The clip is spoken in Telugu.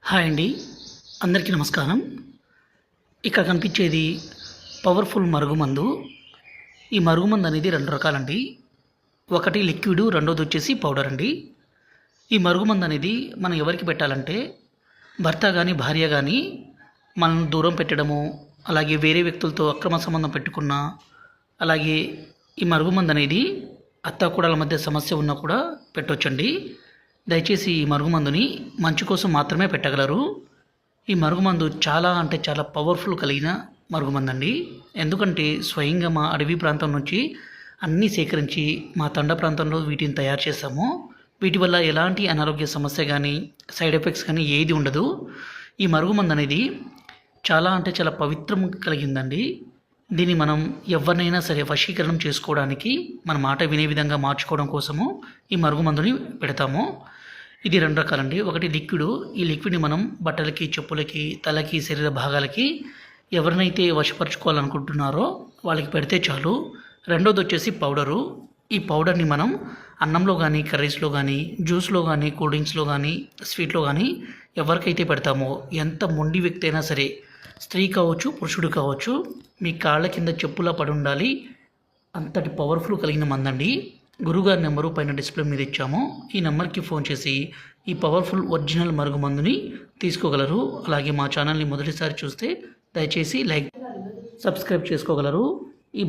హాయ్ అండి, అందరికీ నమస్కారం. ఇక్కడ కనిపించేది పవర్ఫుల్ మరుగుమందు. ఈ మరుగుమందు అనేది 2 రకాలండి. ఒకటి లిక్విడ్, రెండోది వచ్చేసి పౌడర్ అండి. ఈ మరుగుమందు అనేది మనం ఎవరికి పెట్టాలంటే భర్త కానీ భార్య కానీ మనల్ని దూరం పెట్టడము, అలాగే వేరే వ్యక్తులతో అక్రమ సంబంధం పెట్టుకున్న, అలాగే ఈ మరుగుమందు అనేది అత్తాకోడళ్ళ మధ్య సమస్య ఉన్నా కూడా పెట్టొచ్చండి. దయచేసి ఈ మరుగుమందుని మంచి కోసం మాత్రమే పెట్టగలరు. ఈ మరుగుమందు చాలా పవర్ఫుల్ కలిగిన మరుగుమందు అండి. ఎందుకంటే స్వయంగా మా అడవి ప్రాంతం నుంచి అన్నీ సేకరించి మా తండ ప్రాంతంలో వీటిని తయారు చేస్తాము. వీటి వల్ల ఎలాంటి అనారోగ్య సమస్య కానీ సైడ్ ఎఫెక్ట్స్ కానీ ఏది ఉండదు. ఈ మరుగుమందు అనేది చాలా పవిత్రం కలిగిందండి. దీన్ని మనం ఎవరినైనా సరే వశీకరణం చేసుకోవడానికి, మన మాట వినే విధంగా మార్చుకోవడం కోసము ఈ మరుగుమందుని పెడతాము. ఇది 2 రకాలండి. ఒకటి లిక్విడ్. ఈ లిక్విడ్ని మనం బట్టలకి, చెప్పులకి, తలకి, శరీర భాగాలకి ఎవరినైతే వశపరచుకోవాలనుకుంటున్నారో వాళ్ళకి పెడితే చాలు. రెండోది వచ్చేసి పౌడరు. ఈ పౌడర్ని మనం అన్నంలో కానీ, కర్రీస్లో కానీ, జ్యూస్లో కానీ, కూల్ డ్రింక్స్లో కానీ, స్వీట్లో కానీ ఎవరికైతే పెడతామో, ఎంత మొండి వ్యక్తి అయినా సరే, స్త్రీ కావచ్చు, పురుషుడు కావచ్చు, మీ కాళ్ళ కింద చెప్పులా పడి ఉండాలి. అంతటి పవర్ఫుల్ కలిగిన మందండి. గురుగారి నెంబరు పైన డిస్ప్లే మీద ఇచ్చాము. ఈ నెంబర్కి ఫోన్ చేసి ఈ పవర్ఫుల్ ఒరిజినల్ మరుగుమందుని తీసుకోగలరు. అలాగే మా ఛానల్ని మొదటిసారి చూస్తే దయచేసి లైక్, సబ్స్క్రైబ్ చేసుకోగలరు. ఈ